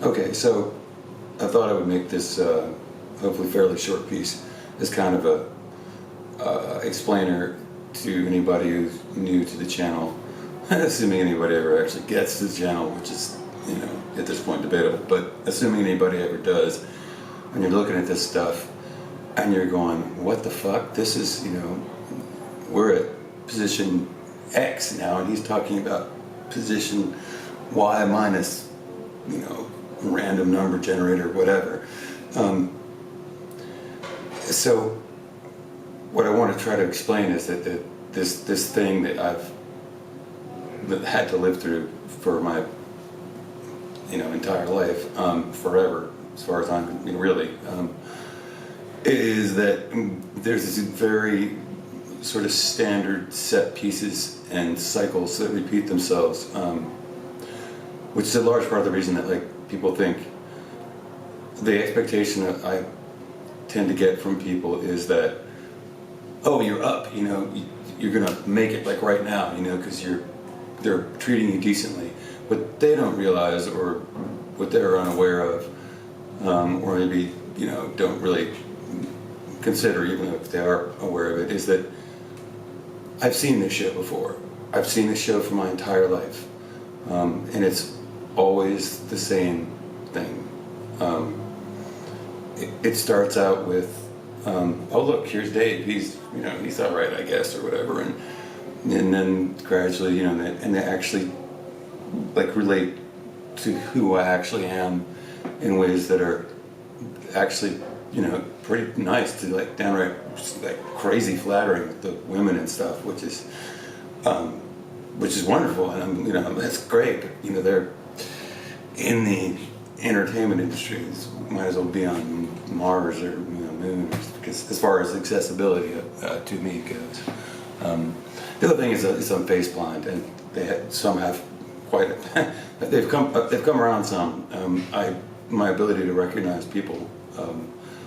Okay, so I thought I would make this hopefully fairly short piece as kind of a explainer to anybody who's new to the channel, assuming anybody ever actually gets to the channel, which is, you know, at this point debatable, but assuming anybody ever does, when you're looking at this stuff and you're going, what the fuck? This is, you know, we're at position X now and he's talking about position Y minus, you know, random number generator, whatever. So what I want to try to explain is that this thing that I've had to live through for my, you know, entire life, forever, as far as I'm, you know, really, is that there's this very sort of standard set pieces and cycles that repeat themselves, which is a large part of the reason that, like, people think the expectation that I tend to get from people is that, oh, you're up, you know, you're gonna make it like right now, you know, because they're treating you decently. What they don't realize, or what they're unaware of, or maybe, you know, don't really consider, even if they are aware of it, is that I've seen this show before. I've seen this show for my entire life, and it's always the same thing. It starts out with, oh look, here's Dave. He's, you know, he's all right, I guess, or whatever, and then gradually, you know, and they actually like relate to who I actually am in ways that are actually, you know, pretty nice, to like downright like crazy flattering with the women and stuff, which is wonderful, and I'm, you know, that's great. But, you know, they're in the entertainment industry, might as well be on Mars or, you know, Moon, because as far as accessibility to me goes. The other thing is I'm face blind, and some have quite they've come around some. My ability to recognize people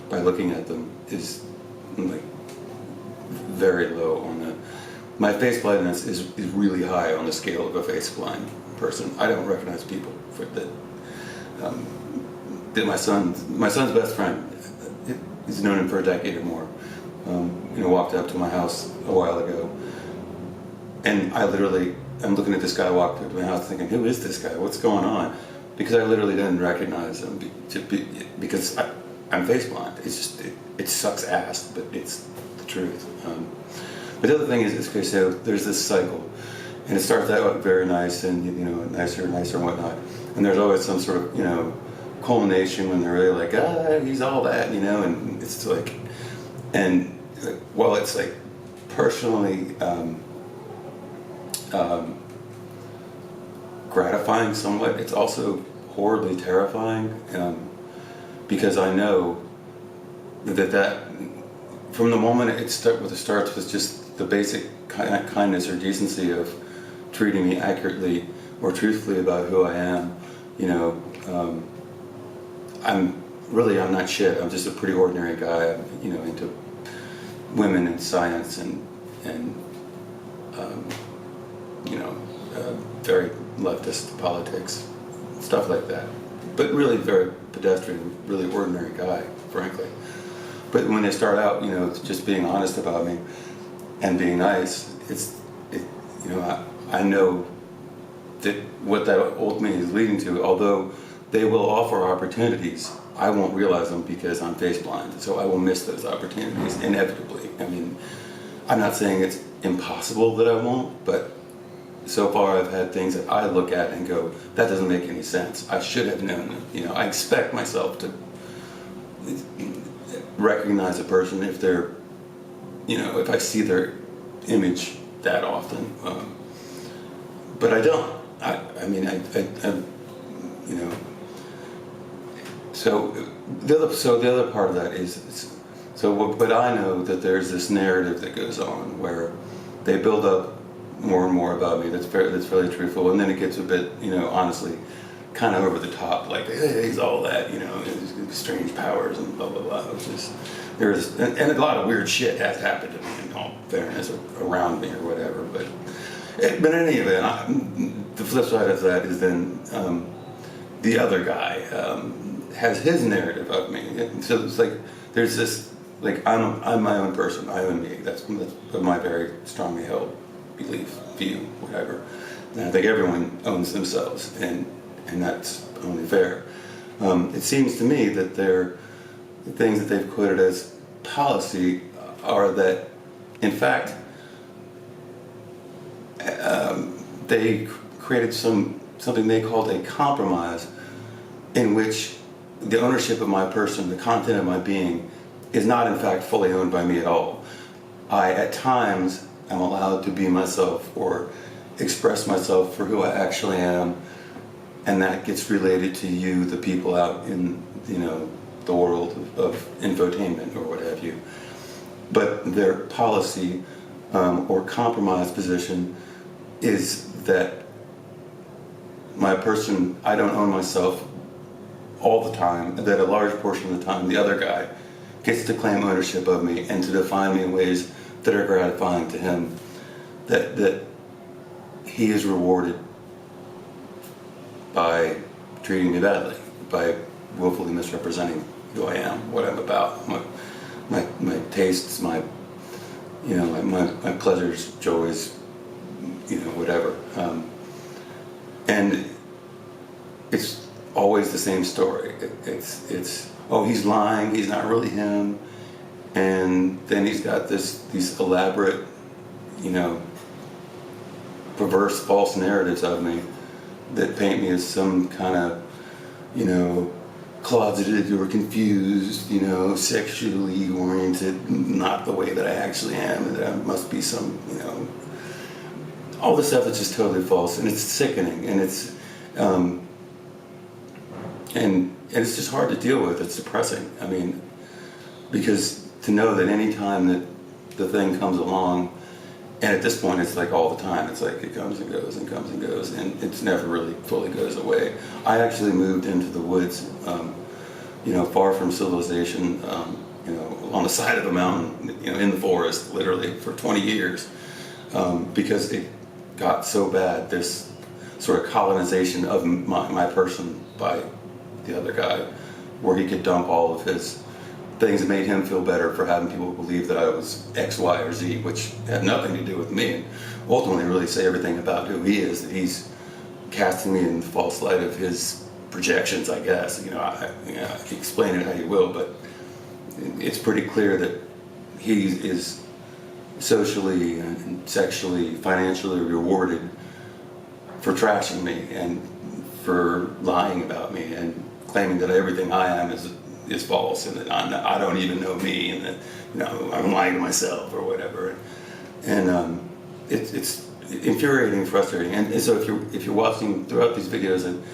by looking at them is like very low on the. My face blindness is really high on the scale of a face blind person. I don't recognize people for that. That my son's best friend, he's known him for a decade or more, you know, walked up to my house a while ago, and I'm looking at this guy walk up to my house thinking, who is this guy? What's going on? Because I literally didn't recognize him because I'm face blind. It's just, it sucks ass, but it's the truth. But the other thing is, okay, so there's this cycle, and it starts out very nice and, you know, nicer and whatnot, and there's always some sort of, you know, culmination when they're really like, he's all that, you know, and it's like, and while it's like personally gratifying somewhat, it's also horribly terrifying, because I know that from the moment it starts with just the basic kindness or decency of treating me accurately or truthfully about who I am, you know, I'm not shit. I'm just a pretty ordinary guy, you know, into women and science and you know, very leftist politics, stuff like that. But really very pedestrian, really ordinary guy, frankly. But when they start out, you know, just being honest about me and being nice, you know, I know that what that ultimately is leading to, although they will offer opportunities, I won't realize them because I'm face blind, so I will miss those opportunities inevitably. I mean, I'm not saying it's impossible that I won't, but so far I've had things that I look at and go, that doesn't make any sense. I should have known them. You know, I expect myself to recognize a person if they're, you know, if I see their image that often, but I don't. I mean, you know. So the other part of that is, but I know that there's this narrative that goes on where they build up more and more about me that's fairly truthful, and then it gets a bit, you know, honestly, kind of over the top, like, hey, he's all that, you know, strange powers and blah blah blah. Which is, and a lot of weird shit has happened to me, in all fairness, around me or whatever. But in any event, the flip side of that is then the other guy has his narrative of me. And so it's like there's this, like, I'm my own person, I own me. That's my very strongly held belief, view, whatever. And I think everyone owns themselves, and that's only fair. It seems to me that the things that they've quoted as policy are that, in fact, they created something they called a compromise, in which the ownership of my person, the content of my being, is not in fact fully owned by me at all. I, at times, am allowed to be myself or express myself for who I actually am, and that gets related to you, the people out in, the world of infotainment or what have you. But their policy or compromise position is that my person, I don't own myself all the time, that a large portion of the time the other guy gets to claim ownership of me and to define me in ways that are gratifying to him, that he is rewarded by treating me badly, by willfully misrepresenting who I am, what I'm about, my tastes, my pleasures, joys, whatever. And it's always the same story. It's oh, he's lying, he's not really him, and then he's got these elaborate, perverse, false narratives of me that paint me as some kind of, closeted or confused, sexually oriented, not the way that I actually am, and that I must be some, all this stuff that's just totally false, and it's sickening, and it's and it's just hard to deal with. It's depressing. I mean, because to know that any time that the thing comes along, and at this point it's like all the time, it's like it comes and goes and comes and goes, and it's never really fully goes away. I actually moved into the woods, far from civilization, on the side of a mountain, in the forest, literally, for 20 years, because it got so bad, this sort of colonization of my person by the other guy, where he could dump all of his things that made him feel better for having people believe that I was X, Y, or Z, which had nothing to do with me, and ultimately really say everything about who he is, that he's casting me in the false light of his projections, I guess. Explain it how you will, but it's pretty clear that he is socially and sexually, financially rewarded for trashing me and for lying about me and claiming that everything I am is false, and that I don't even know me, and that I'm lying to myself or whatever. And it's infuriating, frustrating. And so if you're watching throughout these videos, and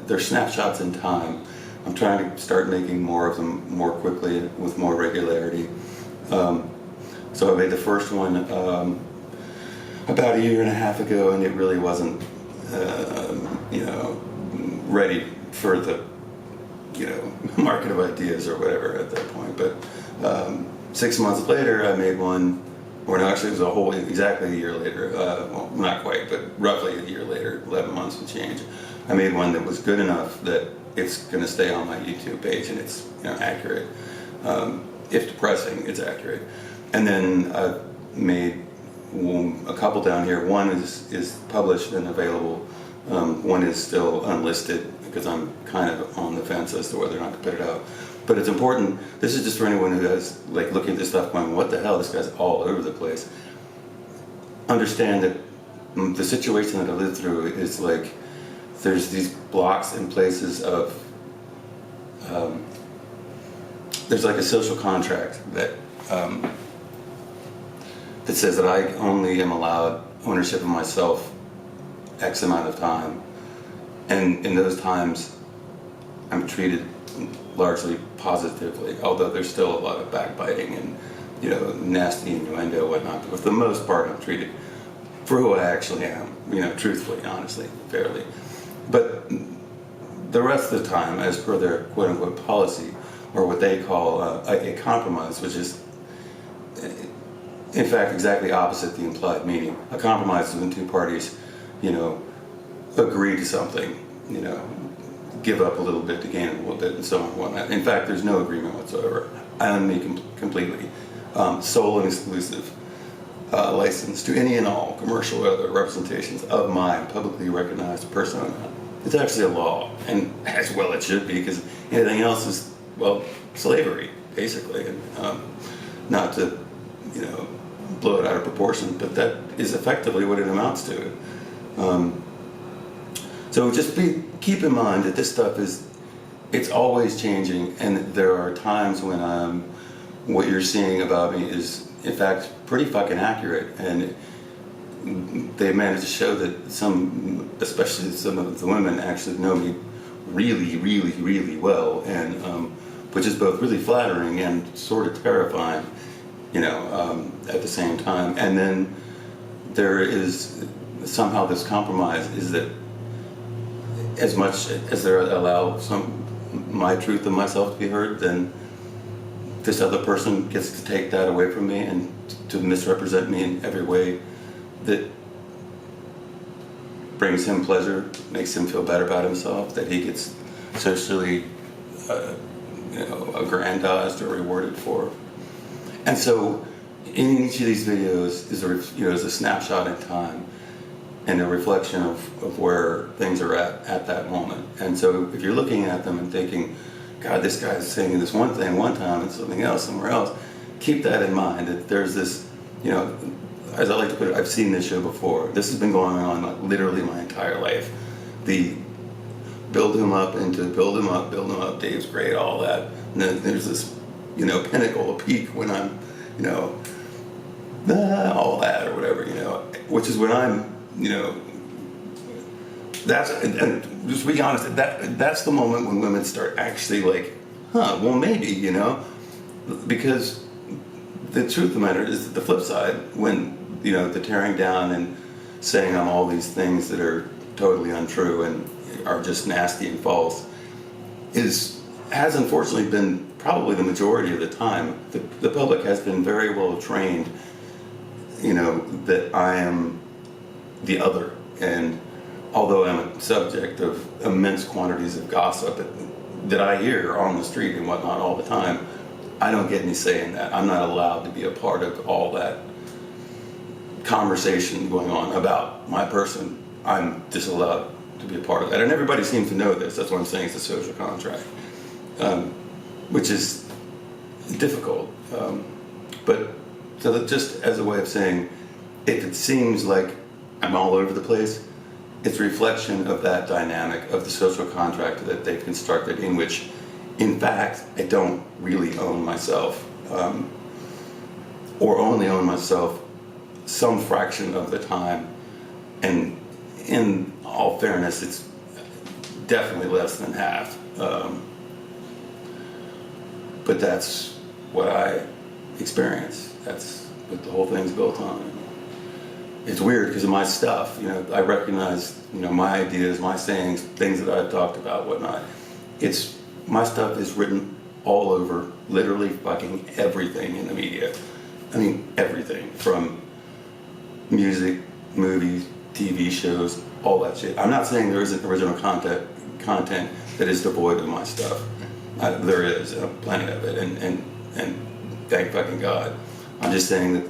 they're snapshots in time, I'm trying to start making more of them more quickly with more regularity. So I made the first one about a year and a half ago, and it really wasn't ready for the market of ideas or whatever at that point. But 6 months later, I made one, or no, actually it was exactly a year later, well, not quite, but roughly a year later, 11 months and change. I made one that was good enough that it's going to stay on my YouTube page, and it's accurate. If depressing, it's accurate. And then I've made a couple down here. One is published and available. One is still unlisted because I'm kind of on the fence as to whether or not to put it out. But it's important. This is just for anyone who has looking at this stuff going, what the hell? This guy's all over the place. Understand that the situation that I lived through is like there's these blocks and places of there's like a social contract that that says that I only am allowed ownership of myself X amount of time, and in those times I'm treated largely positively, although there's still a lot of backbiting and nasty innuendo and whatnot. But for the most part, I'm treated for who I actually am, truthfully, honestly, fairly. But the rest of the time, as per their quote-unquote policy, or what they call a compromise, which is in fact exactly opposite the implied meaning. A compromise is when two parties, agree to something, give up a little bit to gain a little bit, and so on and whatnot. In fact, there's no agreement whatsoever. I own me completely, sole and exclusive license to any and all commercial or other representations of my publicly recognized persona. It's actually a law, and as well it should be, because anything else is, well, slavery, basically. And not to, blow it out of proportion, but that is effectively what it amounts to. So just keep in mind that this stuff it's always changing, and there are times when what you're seeing about me is, in fact, pretty fucking accurate, and they managed to show that especially some of the women, actually know me really, really, really well, and which is both really flattering and sort of terrifying, at the same time. And then there is somehow this compromise is that as much as they allow my truth and myself to be heard, then this other person gets to take that away from me and to misrepresent me in every way that brings him pleasure, makes him feel better about himself, that he gets socially aggrandized or rewarded for. And so in each of these videos is a snapshot in time and a reflection of where things are at that moment. And so if you're looking at them and thinking, God, this guy's saying this one thing one time and something else somewhere else, keep that in mind, that there's this, as I like to put it, I've seen this show before. This has been going on like literally my entire life. The build him up, Dave's great, all that. And then there's this, pinnacle, a peak when I'm, all that or whatever, which is when I'm, that's, and just to be honest, that's the moment when women start actually like, well maybe, because the truth of the matter is that the flip side, when, the tearing down and saying I'm all these things that are totally untrue and are just nasty and false, has unfortunately been probably the majority of the time. The public has been very well trained, that I am the other. And although I'm a subject of immense quantities of gossip that I hear on the street and whatnot all the time, I don't get any say in that. I'm not allowed to be a part of all that conversation going on about my person. I'm disallowed to be a part of that. And everybody seems to know this. That's what I'm saying, it's a social contract, which is difficult. But so that just as a way of saying, if it seems like I'm all over the place, it's a reflection of that dynamic of the social contract that they've constructed, in which, in fact, I don't really own myself, or only own myself some fraction of the time. And in all fairness, it's definitely less than half. But that's what I experience. That's what the whole thing's built on. It's weird because of my stuff. I recognize, my ideas, my sayings, things that I've talked about, whatnot. My stuff is written all over, literally fucking everything in the media. I mean, everything from music, movies, TV shows, all that shit. I'm not saying there isn't original content that is devoid of my stuff. There is plenty of it, and thank fucking God. I'm just saying that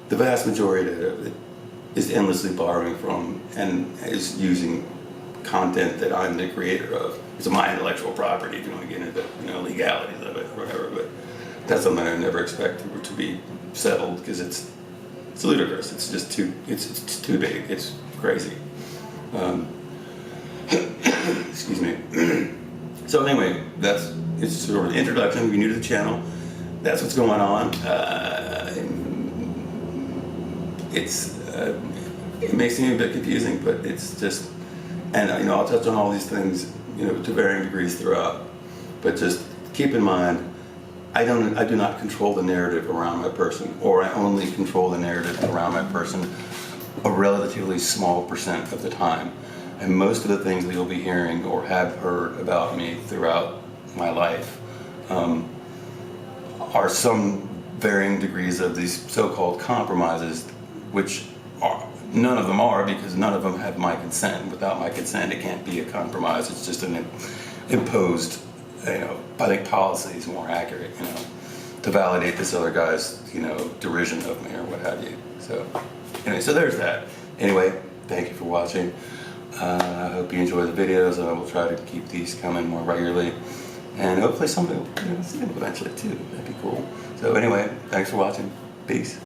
the vast majority of it is endlessly borrowing from and is using content that I'm the creator of. It's my intellectual property, if you want to get into the legalities of it or whatever, but that's something I never expect to be settled, because it's ludicrous. It's just it's too big. It's crazy. Excuse me. So anyway, it's sort of an introduction. If you're new to the channel, that's what's going on. It makes me a bit confusing, but it's just, and I'll touch on all these things, to varying degrees throughout. But just keep in mind, I do not control the narrative around my person, or I only control the narrative around my person a relatively small percent of the time. And most of the things that you'll be hearing or have heard about me throughout my life are some varying degrees of these so-called compromises, which none of them are, because none of them have my consent. Without my consent, it can't be a compromise. It's just an imposed, I think policy is more accurate, to validate this other guy's, derision of me or what have you. So, anyway, so there's that. Anyway, thank you for watching. I hope you enjoy the videos. I will try to keep these coming more regularly. And hopefully somebody will see them eventually too. That'd be cool. So anyway, thanks for watching. Peace.